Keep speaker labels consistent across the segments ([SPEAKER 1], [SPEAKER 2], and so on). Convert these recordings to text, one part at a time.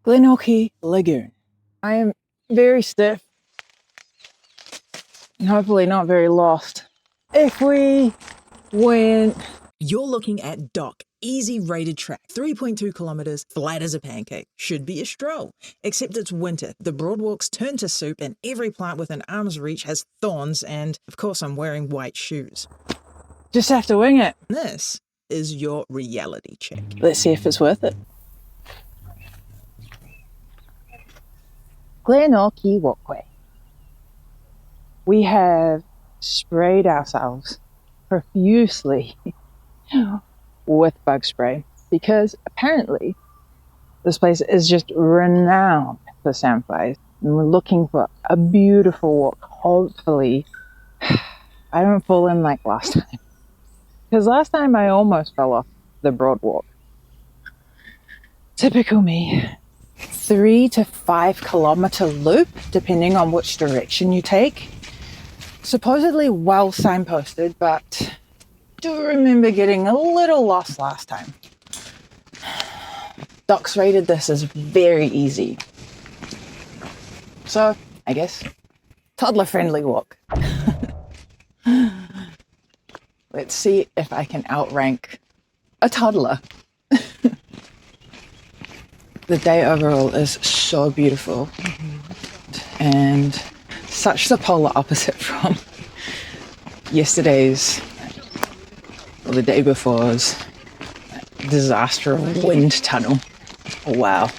[SPEAKER 1] Glenorchy Lagoon. I am very stiff and hopefully not very lost. If we went...
[SPEAKER 2] You're looking at Dock, easy rated track, 3.2 kilometres, flat as a pancake. Should be a stroll, except it's winter. The boardwalks turn to soup and every plant within arm's reach has thorns and, of course, I'm wearing white shoes.
[SPEAKER 1] Just have to wing it.
[SPEAKER 2] This is your reality check.
[SPEAKER 1] Let's see if it's worth it. Glenorchy Walkway. We have sprayed ourselves profusely with bug spray because apparently this place is just renowned for sandflies, and we're looking for a beautiful walk. Hopefully I don't fall in like last time, because last time I almost fell off the broad walk. Typical me. 3 to 5 kilometer loop depending on which direction you take. Supposedly well signposted, but do remember getting a little lost last time. Docs rated this as very easy. So, I guess, toddler-friendly walk. Let's see if I can outrank a toddler. The day overall is so beautiful and such the polar opposite from yesterday's or the day before's disaster of wind tunnel. Wow.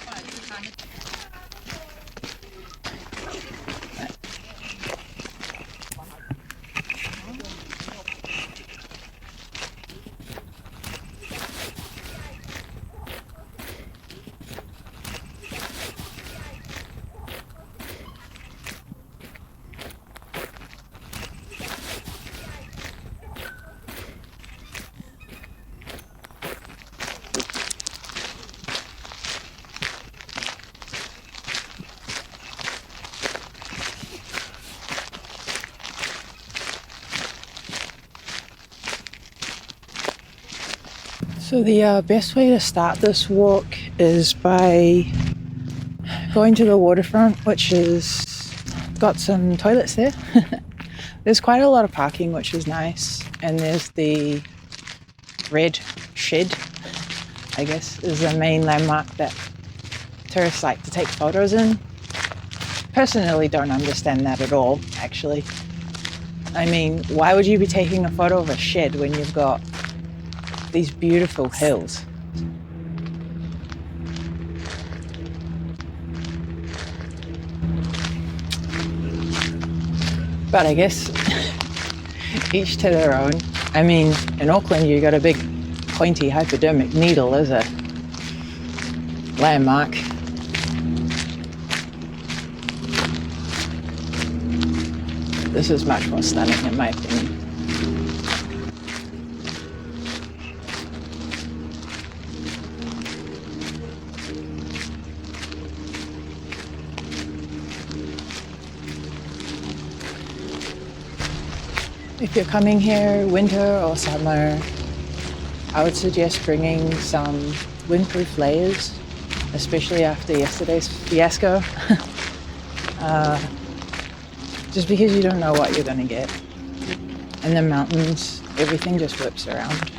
[SPEAKER 1] So the best way to start this walk is by going to the waterfront, which is got some toilets there. There's quite a lot of parking, which is nice. And there's the red shed, I guess, is the main landmark that tourists like to take photos in. Personally, don't understand that at all, actually. I mean, why would you be taking a photo of a shed when you've got these beautiful hills? But I guess each to their own. I mean, in Auckland you got a big pointy hypodermic needle as a landmark. This is much more stunning in my opinion. If you're coming here winter or summer, I would suggest bringing some windproof layers, especially after yesterday's fiasco. Just because you don't know what you're going to get. In the mountains, everything just whips around.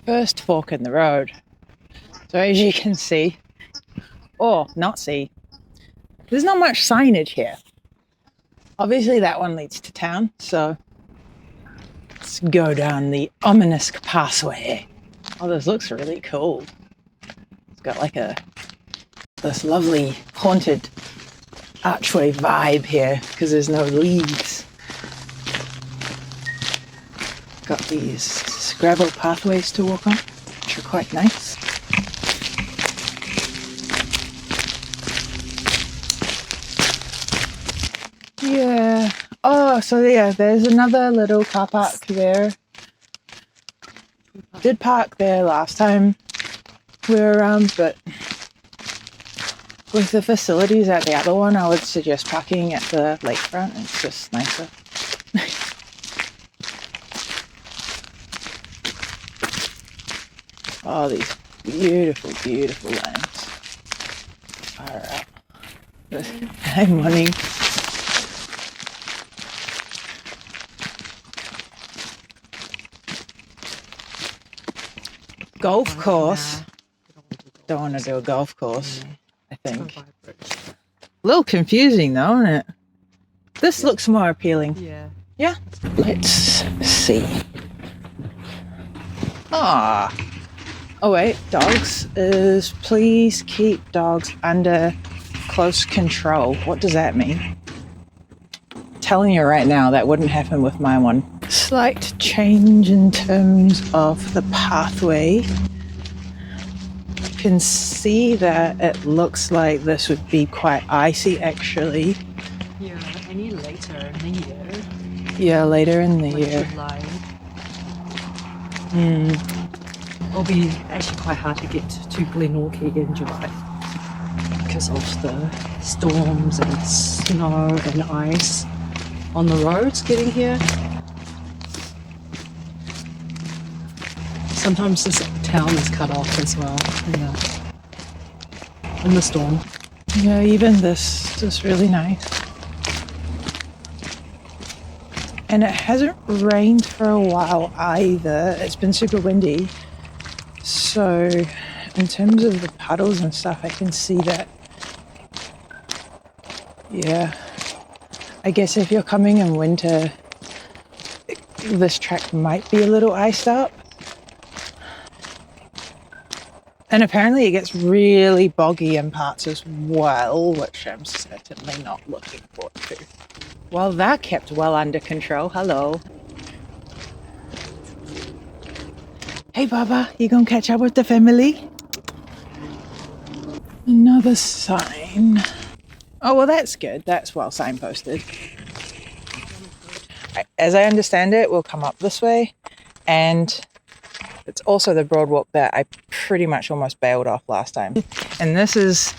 [SPEAKER 1] First fork in the road. So as you can see, or not see, there's not much signage here. Obviously that one leads to town, so let's go down the ominous pathway. Oh, this looks really cool. It's got like this lovely haunted archway vibe here because there's no leaves. Got these gravel pathways to walk on, which are quite nice. Yeah. Oh, so yeah, there's another little car park there. Did park there last time we were around, but with the facilities at the other one, I would suggest parking at the lakefront. It's just nicer. Oh, these beautiful, beautiful lands. Alright. Hey, morning. Golf course. Don't want to do a golf course, I think. A little confusing though, isn't it? This looks more appealing.
[SPEAKER 3] Yeah.
[SPEAKER 1] Yeah? Let's see. Ah. Oh wait, dogs is please keep dogs under close control. What does that mean? Telling you right now, that wouldn't happen with my one. Slight change in terms of the pathway. You can see that it looks like this would be quite icy actually.
[SPEAKER 3] Yeah, any later in the year.
[SPEAKER 1] Yeah, later in the year.
[SPEAKER 3] July. It'll be actually quite hard to get to Glenorchy in July because of the storms and snow and ice on the roads getting here. Sometimes this town is cut off as well in the storm.
[SPEAKER 1] Yeah, even this is really nice. And it hasn't rained for a while either. It's been super windy. So in terms of the puddles and stuff, I can see that. Yeah. I guess if you're coming in winter, this track might be a little iced up. And apparently it gets really boggy in parts as well, which I'm certainly not looking forward to. Well, that kept well under control. Hello. Hey, Baba, you gonna catch up with the family? Another sign. Oh, well, that's good. That's well signposted. Right, as I understand it, we'll come up this way, and it's also the boardwalk that I pretty much almost bailed off last time. And this is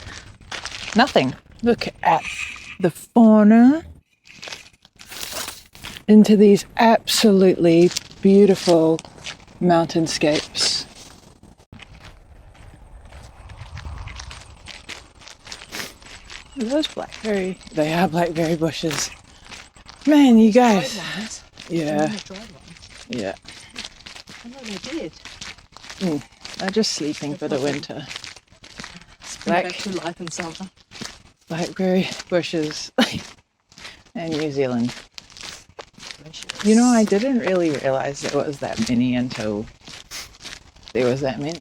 [SPEAKER 1] nothing. Look at the fauna into these absolutely beautiful mountainscapes. Are those blackberry? They are blackberry bushes. Man, you guys. Yeah. Yeah.
[SPEAKER 3] I know they did.
[SPEAKER 1] They're just sleeping for the winter.
[SPEAKER 3] Back to life in summer.
[SPEAKER 1] Blackberry bushes in New Zealand. You know, I didn't really realise there was that many until there was that many.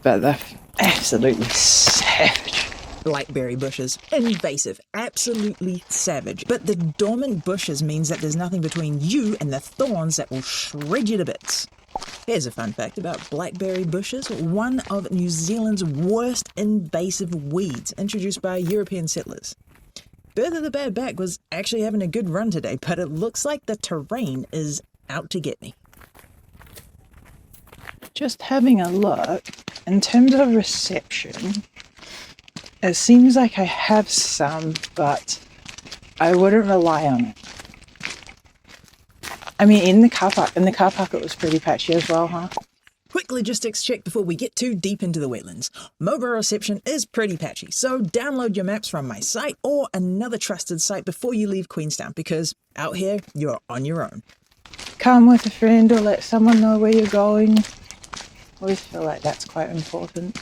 [SPEAKER 1] But they're absolutely savage.
[SPEAKER 2] Blackberry bushes, invasive, absolutely savage. But the dormant bushes means that there's nothing between you and the thorns that will shred you to bits. Here's a fun fact about blackberry bushes. One of New Zealand's worst invasive weeds introduced by European settlers. Bird of the Bad Back was actually having a good run today, but it looks like the terrain is out to get me.
[SPEAKER 1] Just having a look, in terms of reception, it seems like I have some, but I wouldn't rely on it. I mean, in the car park it was pretty patchy as well, huh?
[SPEAKER 2] Quick logistics check before we get too deep into the wetlands. Mobile reception is pretty patchy, so download your maps from my site or another trusted site before you leave Queenstown, because out here, you're on your own.
[SPEAKER 1] Come with a friend or let someone know where you're going. I always feel like that's quite important.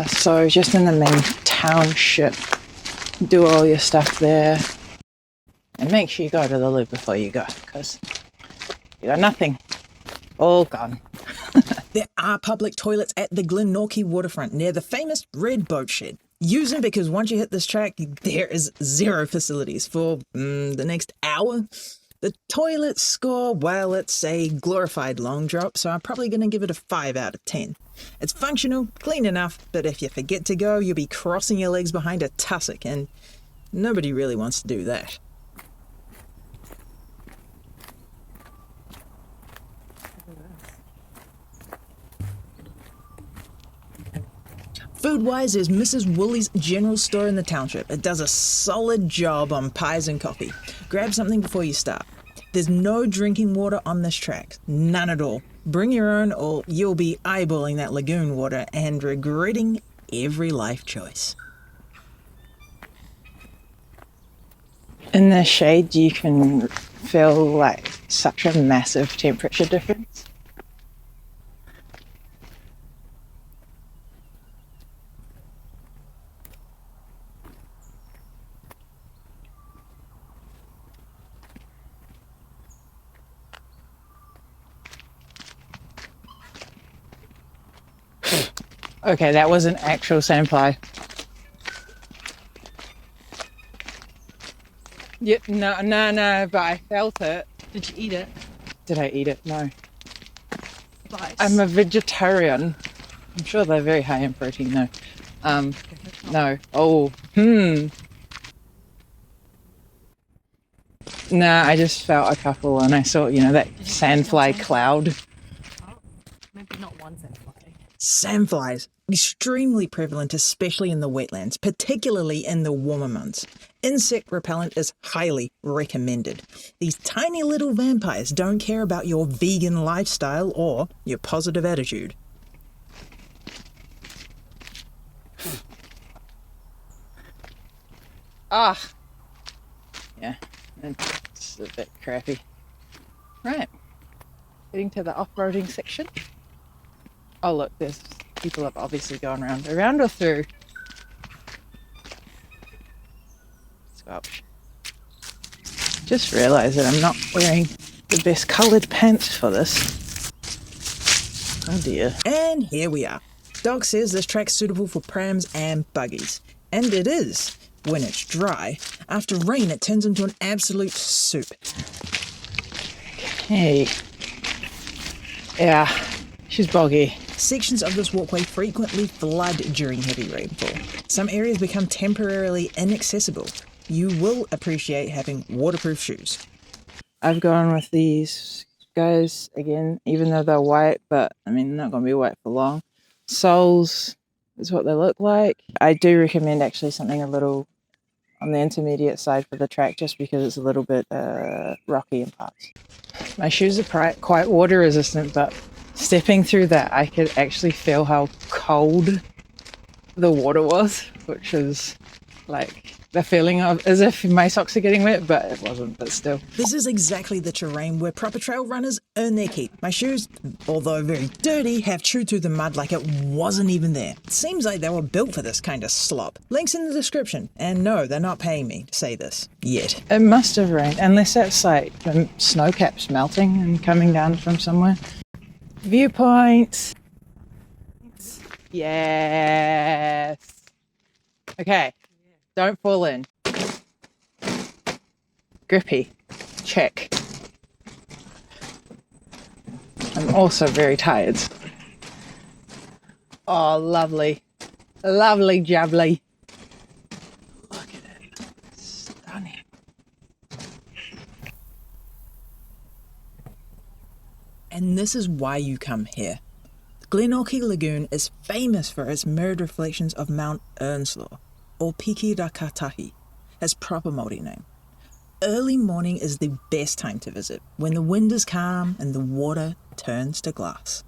[SPEAKER 1] So just in the main township, do all your stuff there. And make sure you go to the loo before you go, because you got nothing. All gone.
[SPEAKER 2] There are public toilets at the Glenorchy waterfront near the famous red boat shed. Use them because once you hit this track, there is zero facilities for the next hour. The toilets score, well, it's a glorified long drop, so I'm probably going to give it a 5 out of 10. It's functional, clean enough, but if you forget to go, you'll be crossing your legs behind a tussock, and nobody really wants to do that. Food-wise, there's Mrs. Woolley's general store in the township. It does a solid job on pies and coffee. Grab something before you start. There's no drinking water on this track. None at all. Bring your own or you'll be eyeballing that lagoon water and regretting every life choice.
[SPEAKER 1] In the shade, you can feel like such a massive temperature difference. Okay, that was an actual sandfly. Yep, no, but I felt it.
[SPEAKER 3] Did you eat it?
[SPEAKER 1] Did I eat it? No.
[SPEAKER 3] Nice.
[SPEAKER 1] I'm a vegetarian. I'm sure they're very high in protein though. No. Oh, Nah, I just felt a couple and I saw, that sandfly cloud.
[SPEAKER 3] Oh, maybe not one sandfly.
[SPEAKER 2] Sandflies, extremely prevalent, especially in the wetlands, particularly in the warmer months. Insect repellent is highly recommended. These tiny little vampires don't care about your vegan lifestyle or your positive attitude.
[SPEAKER 1] Yeah, it's a bit crappy. Right, getting to the off-roading section. Oh look, there's people have obviously gone around or through. Squelch. Just realised that I'm not wearing the best coloured pants for this. Oh dear.
[SPEAKER 2] And here we are. Doc says this track's suitable for prams and buggies. And it is, when it's dry. After rain, it turns into an absolute soup.
[SPEAKER 1] Hey. Yeah, she's boggy.
[SPEAKER 2] Sections of this walkway frequently flood during heavy rainfall. Some areas become temporarily inaccessible. You will appreciate having waterproof shoes.
[SPEAKER 1] I've gone with these guys again, even though they're white, but I mean, they're not going to be white for long. Soles is what they look like. I do recommend actually something a little on the intermediate side for the track just because it's a little bit rocky in parts. My shoes are quite water resistant, but stepping through that, I could actually feel how cold the water was, which is like the feeling of as if my socks are getting wet, but it wasn't, but still.
[SPEAKER 2] This is exactly the terrain where proper trail runners earn their keep. My shoes, although very dirty, have chewed through the mud like it wasn't even there. It seems like they were built for this kind of slop. Links in the description. And no, they're not paying me to say this. Yet.
[SPEAKER 1] It must have rained, unless that's like the snow caps melting and coming down from somewhere. Viewpoint. Yes. Okay. Don't fall in. Grippy. Check. I'm also very tired. Oh, lovely. Lovely jubbly. Look at it. Stunning.
[SPEAKER 2] And this is why you come here. Glenorchy Lagoon is famous for its mirrored reflections of Mount Earnslaw, or Pikirakatahi, its proper Māori name. Early morning is the best time to visit, when the wind is calm and the water turns to glass.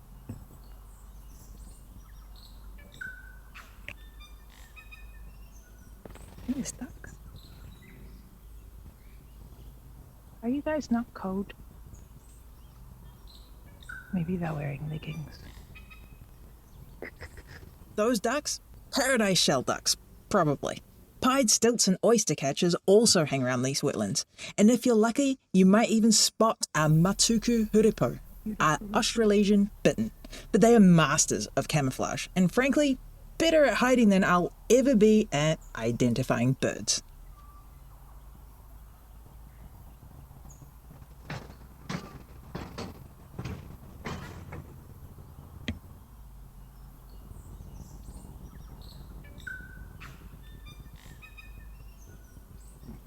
[SPEAKER 1] These ducks. Are you guys not cold? Maybe they're wearing leggings.
[SPEAKER 2] Those ducks? Paradise shell ducks, probably. Pied stilts and oyster catchers also hang around these wetlands. And if you're lucky, you might even spot a matuku hurepo, a Australasian bittern. But they are masters of camouflage, and frankly, better at hiding than I'll ever be at identifying birds.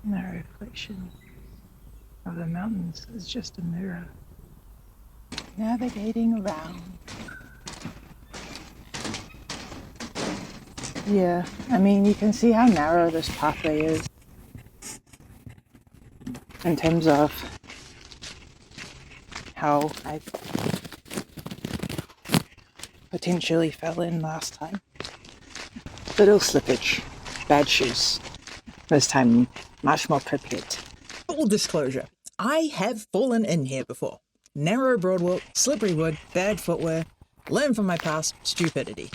[SPEAKER 1] The reflection of the mountains is just a mirror. Navigating around. Yeah, I mean, you can see how narrow this pathway is in terms of how I potentially fell in last time. Little slippage, bad shoes. This time, much more prepared.
[SPEAKER 2] Full disclosure, I have fallen in here before. Narrow broadwalk, slippery wood, bad footwear. Learn from my past stupidity.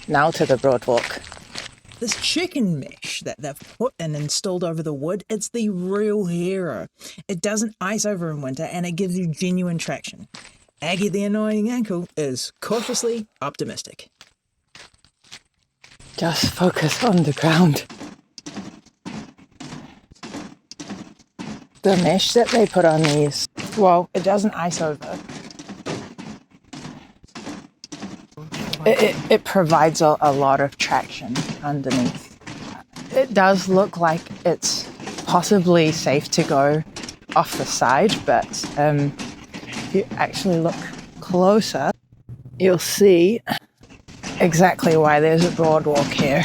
[SPEAKER 1] Now to the broadwalk.
[SPEAKER 2] This chicken mesh that they've put and installed over the wood, it's the real hero. It doesn't ice over in winter and it gives you genuine traction. Aggie the annoying ankle is cautiously optimistic.
[SPEAKER 1] Just focus on the ground. The mesh that they put on these, well, it doesn't ice over. It provides a lot of traction underneath. It does look like it's possibly safe to go off the side, but if you actually look closer, you'll see exactly why there's a broadwalk here.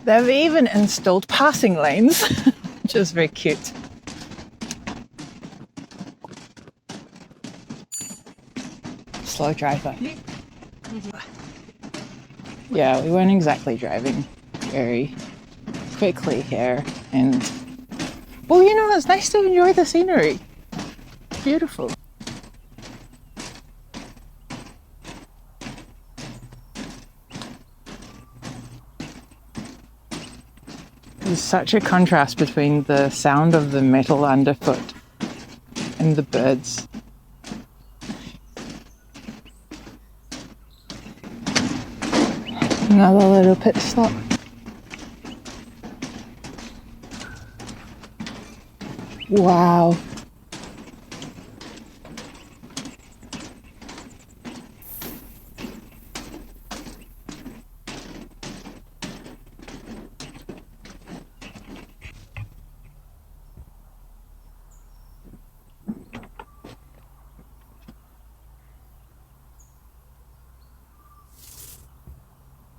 [SPEAKER 1] They've even installed passing lanes, which is very cute. Slow driver. Yeah, we weren't exactly driving very quickly here, and well, you know, it's nice to enjoy the scenery. Beautiful. There's such a contrast between the sound of the metal underfoot and the birds. Another little pit stop. Wow.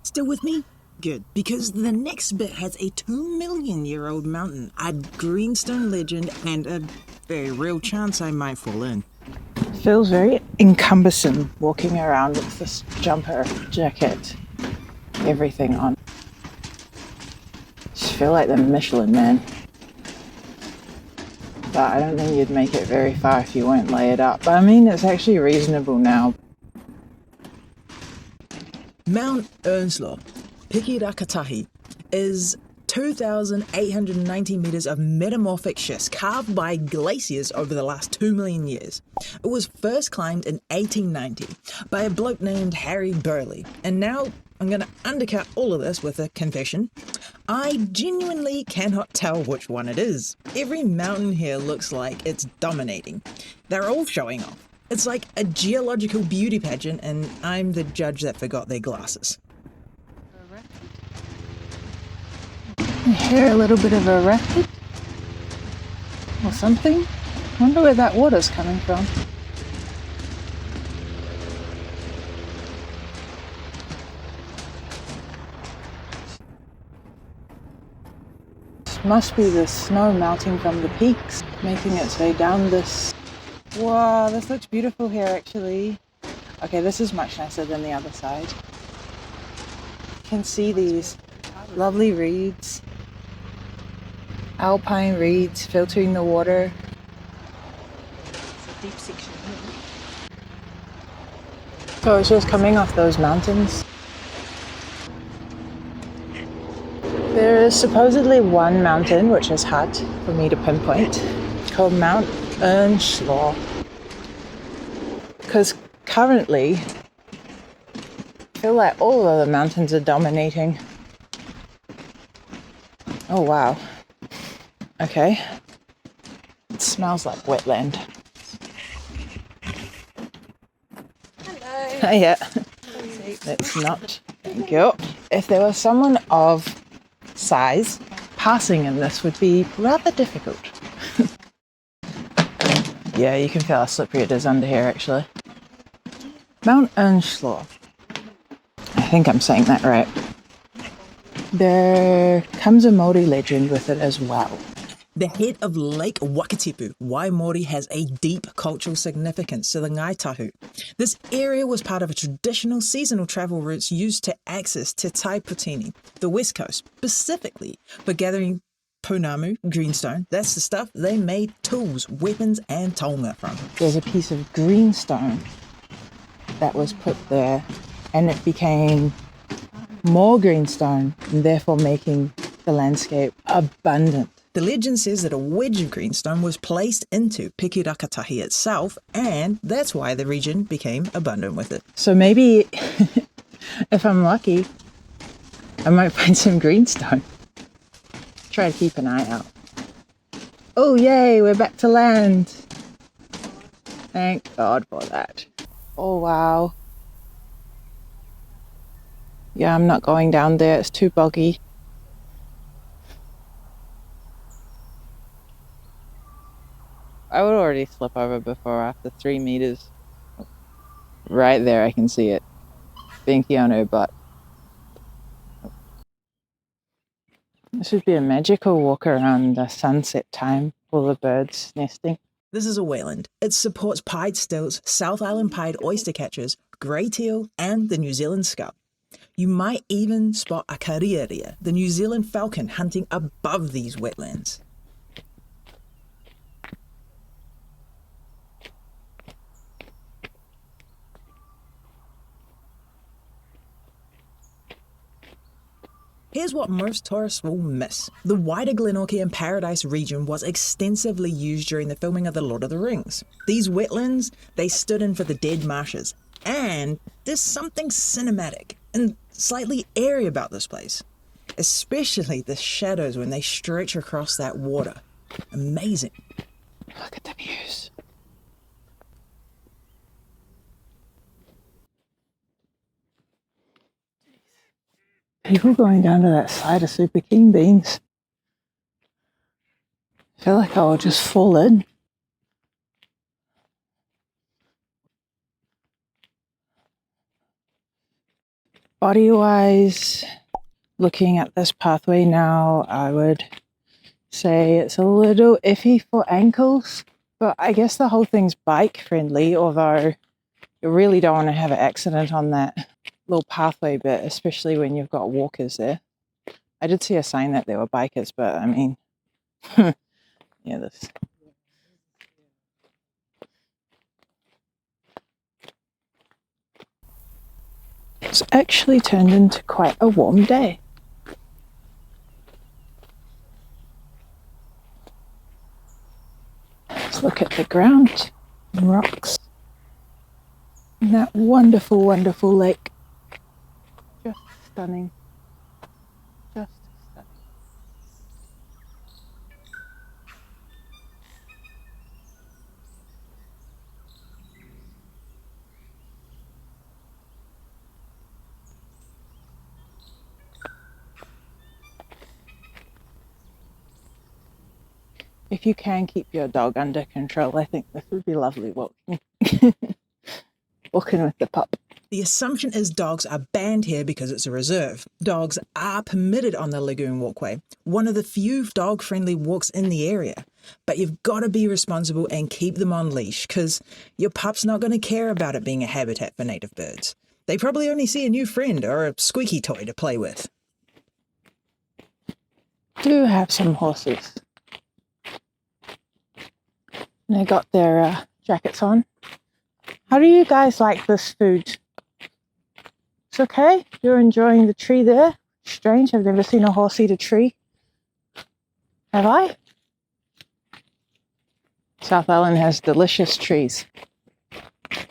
[SPEAKER 2] Still with me? Good, because the next bit has a 2 million-year-old mountain, a Greenstone legend, and a very real chance I might fall in.
[SPEAKER 1] Feels very encumbersome walking around with this jumper, jacket, everything on. Just feel like the Michelin Man. But I don't think you'd make it very far if you weren't layered up. But I mean, it's actually reasonable now.
[SPEAKER 2] Mount Earnslaw, Pikirakatahi, is 2,890 metres of metamorphic schist carved by glaciers over the last 2 million years. It was first climbed in 1890 by a bloke named Harry Burley, and now I'm going to undercut all of this with a confession. I genuinely cannot tell which one it is. Every mountain here looks like it's dominating. They're all showing off. It's like a geological beauty pageant, and I'm the judge that forgot their glasses.
[SPEAKER 1] I hear a little bit of a rapid or something. I wonder where that water's coming from. This must be the snow melting from the peaks, making its way down this. Wow, this looks beautiful here actually. Okay, this is much nicer than the other side. You can see these lovely reeds, alpine reeds filtering the water.
[SPEAKER 3] It's a deep section here.
[SPEAKER 1] So it's just coming off those mountains. There is supposedly one mountain, which is hard for me to pinpoint, called Mount Earnslaw. Because currently, I feel like all of the mountains are dominating. Oh wow. Okay. It smells like wetland.
[SPEAKER 3] Hello.
[SPEAKER 1] Yeah. Let's not. Thank you. If there was someone of size, passing in this would be rather difficult. Yeah, you can feel how slippery it is under here actually. Mount Earnslaw. I think I'm saying that right. There comes a Māori legend with it as well.
[SPEAKER 2] The head of Lake Wakatipu, Waimori, has a deep cultural significance to the Ngāi Tahu. This area was part of a traditional seasonal travel routes used to access Te Taiputini, the west coast, specifically for gathering Pounamu, Greenstone. That's the stuff they made tools, weapons and taonga from.
[SPEAKER 1] There's a piece of greenstone that was put there and it became more greenstone and therefore making the landscape abundant.
[SPEAKER 2] The legend says that a wedge of greenstone was placed into Pikirakatahi itself, and that's why the region became abundant with it.
[SPEAKER 1] So maybe if I'm lucky, I might find some greenstone. Try to keep an eye out. Oh yay, we're back to land. Thank God for that. Oh wow. Yeah, I'm not going down there, it's too boggy. I would already slip over before after 3 meters. Right there, I can see it. Binky on her butt. This would be a magical walk around the sunset time, all the birds nesting.
[SPEAKER 2] This is a wetland. It supports pied stilts, South Island pied oyster catchers, grey teal, and the New Zealand scaup. You might even spot a kariaria, the New Zealand falcon, hunting above these wetlands. Here's what most tourists will miss. The wider Glenorchy and Paradise region was extensively used during the filming of The Lord of the Rings. These wetlands, they stood in for the dead marshes. And there's something cinematic and slightly airy about this place. Especially the shadows when they stretch across that water. Amazing.
[SPEAKER 1] Look at the views. People going down to that side are super keen beans. I feel like I'll just fall in. Body-wise, looking at this pathway now, I would say it's a little iffy for ankles, but I guess the whole thing's bike-friendly, although you really don't want to have an accident on that little pathway bit, especially when you've got walkers there. I did see a sign that there were bikers, but I mean, yeah, this. It's actually turned into quite a warm day. Let's look at the ground and rocks. And that wonderful, wonderful lake. Just stunning. Just stunning. If you can keep your dog under control, I think this would be lovely walking. Walking with the pup.
[SPEAKER 2] The assumption is dogs are banned here because it's a reserve. Dogs are permitted on the Lagoon Walkway, one of the few dog-friendly walks in the area. But you've got to be responsible and keep them on leash, because your pup's not going to care about it being a habitat for native birds. They probably only see a new friend or a squeaky toy to play with.
[SPEAKER 1] Do have some horses. They got their jackets on. How do you guys like this food? It's okay? You're enjoying the tree there? Strange, I've never seen a horse eat a tree. Have I? South Island has delicious trees.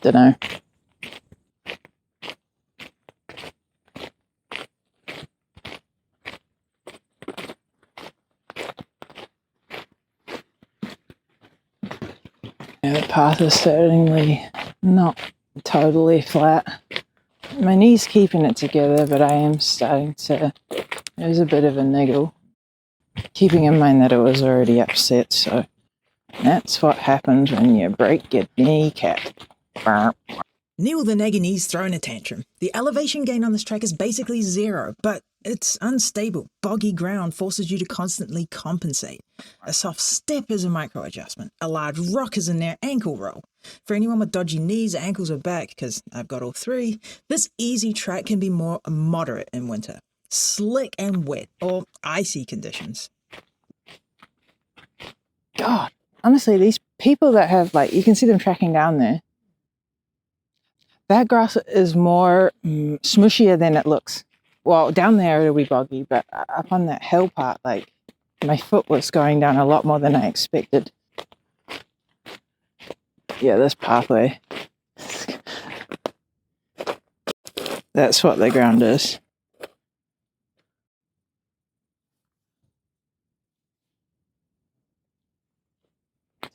[SPEAKER 1] Dunno. Yeah, the path is certainly not totally flat. My knee's keeping it together, but I am starting to... There's a bit of a niggle. Keeping in mind that it was already upset, so that's what happens when you break your kneecap.
[SPEAKER 2] Neil the Nagany's throwing a tantrum. The elevation gain on this track is basically zero, but it's unstable. Boggy ground forces you to constantly compensate. A soft step is a micro adjustment. A large rock is a near ankle roll. For anyone with dodgy knees, ankles, or back, because I've got all three, this easy track can be more moderate in winter. Slick and wet, or icy conditions.
[SPEAKER 1] God, honestly, these people that have, like, you can see them tracking down there. That grass is more smushier than it looks. Well, down there it'll be boggy, but up on that hill part, like, my foot was going down a lot more than I expected. Yeah, this pathway. That's what the ground is.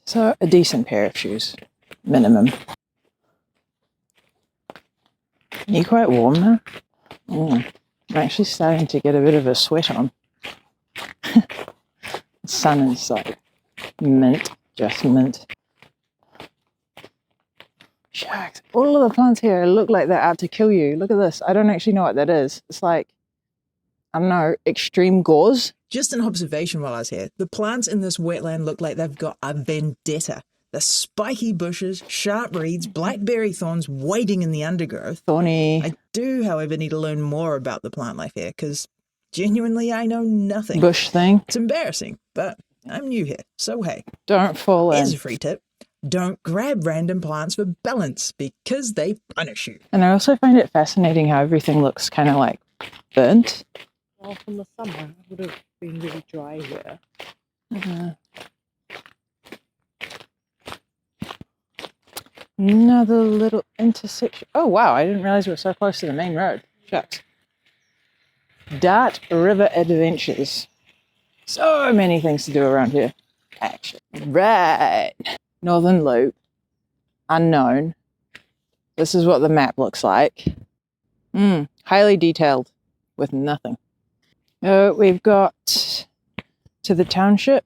[SPEAKER 1] So, a decent pair of shoes, minimum. Are you quite warm now? I'm actually starting to get a bit of a sweat on. The sun is like mint, just mint. Shucks, all of the plants here look like they're out to kill you. Look at this. I don't actually know what that is. It's like, I don't know, extreme gauze.
[SPEAKER 2] Just an observation while I was here, the plants in this wetland look like they've got a vendetta. The spiky bushes, sharp reeds, blackberry thorns waiting in the undergrowth.
[SPEAKER 1] Thorny.
[SPEAKER 2] I do, however, need to learn more about the plant life here, because genuinely I know nothing.
[SPEAKER 1] Bush thing.
[SPEAKER 2] It's embarrassing, but I'm new here, so hey.
[SPEAKER 1] Don't fall in.
[SPEAKER 2] Here's a free tip. Don't grab random plants for balance, because they punish you.
[SPEAKER 1] And I also find it fascinating how everything looks kind of like burnt.
[SPEAKER 3] Well, from the summer, it would have been really dry here.
[SPEAKER 1] Another little intersection. Oh, wow. I didn't realize we were so close to the main road. Shucks. Dart River Adventures. So many things to do around here. Actually. Right. Northern Loop. Unknown. This is what the map looks like. Highly detailed with nothing. We've got to the township.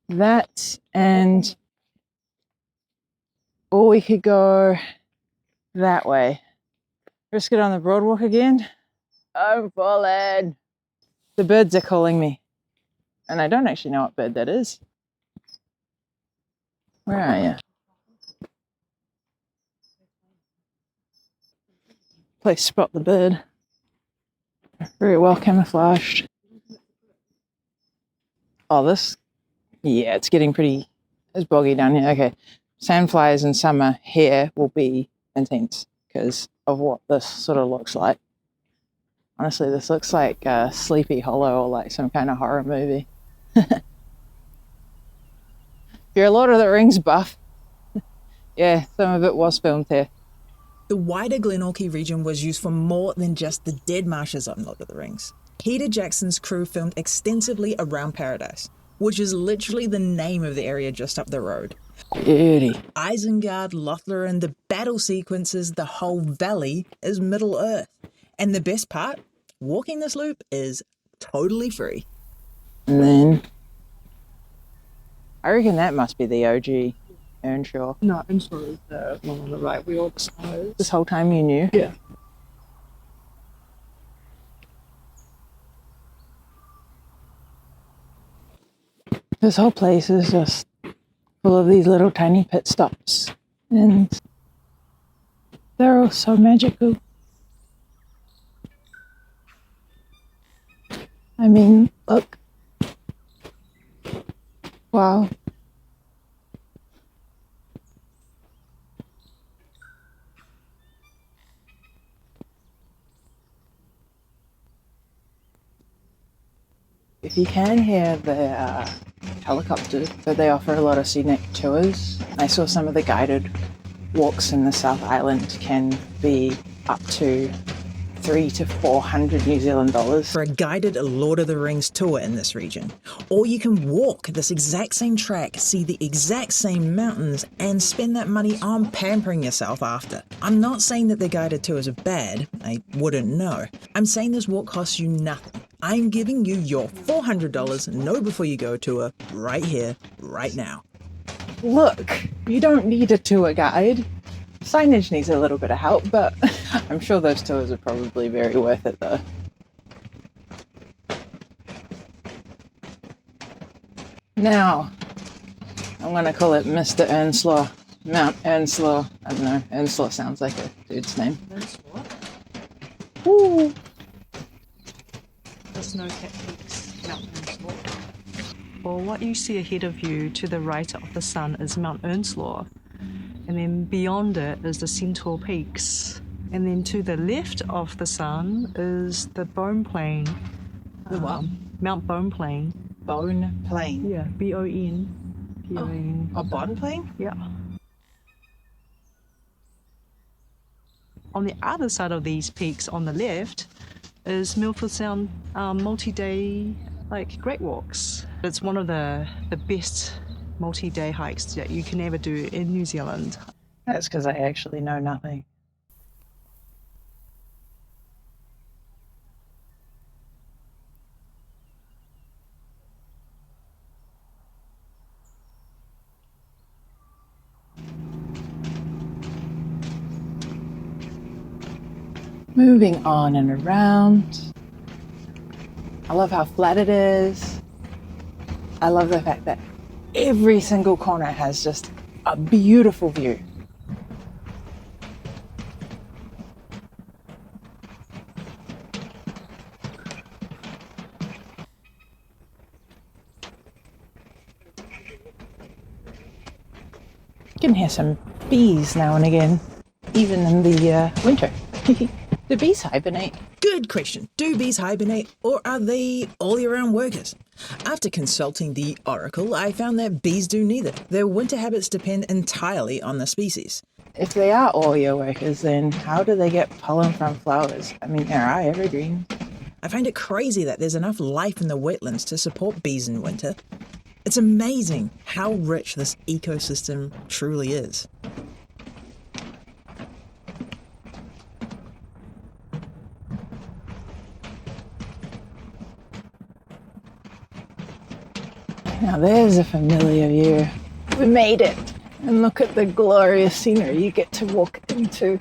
[SPEAKER 1] That and... Or we could go that way. Let's get on the boardwalk again. I'm falling. The birds are calling me. And I don't actually know what bird that is. Where are you? Please spot the bird. Very well camouflaged. Oh, this? Yeah, it's getting pretty... It's boggy down here. Okay. Sandflies in summer here will be intense because of what this sort of looks like. Honestly, this looks like Sleepy Hollow or like some kind of horror movie. If you're a Lord of the Rings buff, yeah, some of it was filmed here.
[SPEAKER 2] The wider Glenorchy region was used for more than just the dead marshes on Lord of the Rings. Peter Jackson's crew filmed extensively around Paradise, which is literally the name of the area just up the road.
[SPEAKER 1] Beauty.
[SPEAKER 2] Isengard, Lothlorien, the battle sequences, the whole valley is Middle Earth. And the best part, walking this loop is totally free.
[SPEAKER 1] And then, I reckon that must be the OG Earnshaw.
[SPEAKER 3] No, Earnshaw is the one on the right. We all disclosed.
[SPEAKER 1] This whole time you knew?
[SPEAKER 3] Yeah.
[SPEAKER 1] This whole place is just full of these little tiny pit stops. And they're all so magical. I mean, look. Wow. If you can hear the helicopters, but they offer a lot of scenic tours. I saw some of the guided walks in the South Island can be up to $300 to $400 New Zealand dollars
[SPEAKER 2] for a guided Lord of the Rings tour in this region. Or you can walk this exact same track, see the exact same mountains, and spend that money on pampering yourself after. I'm not saying that the guided tours are bad, I wouldn't know. I'm saying this walk costs you nothing. I'm giving you your $400 know before you go tour right here, right now.
[SPEAKER 1] Look, you don't need a tour guide. Signage needs a little bit of help, but I'm sure those tours are probably very worth it though. Now, I'm going to call it Mr. Earnslaw, Mount Earnslaw. I don't know, Earnslaw sounds like a dude's name.
[SPEAKER 3] Earnslaw?
[SPEAKER 1] Woo!
[SPEAKER 3] The snow-capped peaks, Mount Earnslaw. Well, what you see ahead of you to the right of the sun is Mount Earnslaw. And then beyond it is the Centaur Peaks. And then to the left of the sun is the Bone Plain.
[SPEAKER 1] The what?
[SPEAKER 3] Mount Bone Plain.
[SPEAKER 1] Bone Plain.
[SPEAKER 3] Yeah, B-O-N. P-O-N.
[SPEAKER 1] Oh, Bone Plain?
[SPEAKER 3] Yeah. On the other side of these peaks on the left is Milford Sound multi-day great walks. It's one of the best multi-day hikes that you can ever do in New Zealand.
[SPEAKER 1] That's because I actually know nothing. Moving on and around. I love how flat it is. I love the fact that every single corner has just a beautiful view. You can hear some bees now and again, even in the winter. Do bees hibernate?
[SPEAKER 2] Good question. Do bees hibernate, or are they all-year-round workers? After consulting the oracle, I found that bees do neither. Their winter habits depend entirely on the species.
[SPEAKER 1] If they are all-year workers, then how do they get pollen from flowers? I mean, there are evergreens.
[SPEAKER 2] I find it crazy that there's enough life in the wetlands to support bees in winter. It's amazing how rich this ecosystem truly is.
[SPEAKER 1] Now there's a familiar view. We made it! And look at the glorious scenery you get to walk into.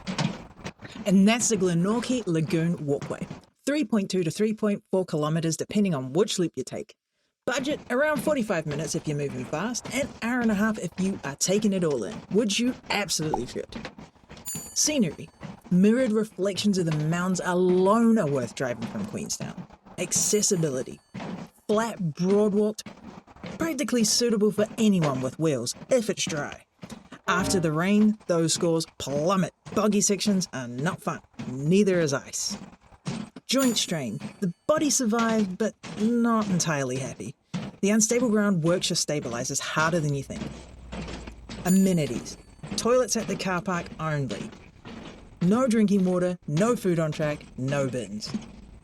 [SPEAKER 2] And that's the Glenorchy Lagoon Walkway. 3.2 to 3.4 kilometres depending on which loop you take. Budget around 45 minutes if you're moving fast, and hour and a half if you are taking it all in, which you absolutely should. Scenery. Mirrored reflections of the mountains alone are worth driving from Queenstown. Accessibility. Flat, broad-walked, practically suitable for anyone with wheels if it's dry. After the rain, those scores plummet. Boggy sections are not fun, neither is ice. Joint strain. The body survived, but not entirely happy. The unstable ground works your stabilizers harder than you think. Amenities. Toilets at the car park only. No drinking water, no food on track, no bins.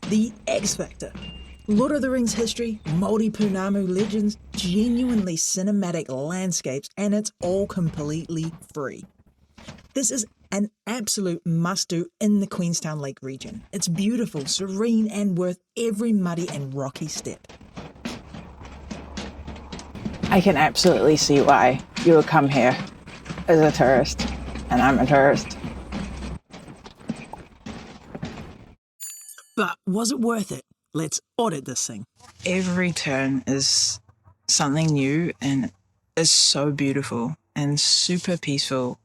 [SPEAKER 2] The X Factor. Lord of the Rings history, Māori Pounamu legends, genuinely cinematic landscapes, and it's all completely free. This is an absolute must-do in the Queenstown Lake region. It's beautiful, serene, and worth every muddy and rocky step.
[SPEAKER 1] I can absolutely see why you would come here as a tourist, and I'm a tourist.
[SPEAKER 2] But was it worth it? Let's audit this thing.
[SPEAKER 1] Every turn is something new and is so beautiful and super peaceful.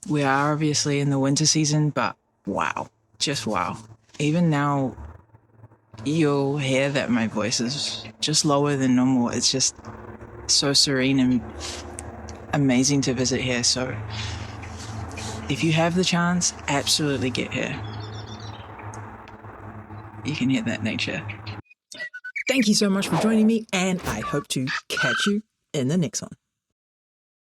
[SPEAKER 1] We are obviously in the winter season, but wow, just wow. Even now, you'll hear that my voice is just lower than normal. It's just so serene and amazing to visit here. So if you have the chance, absolutely get here. You can hear that nature.
[SPEAKER 2] Thank you so much for joining me, and I hope to catch you in the next one.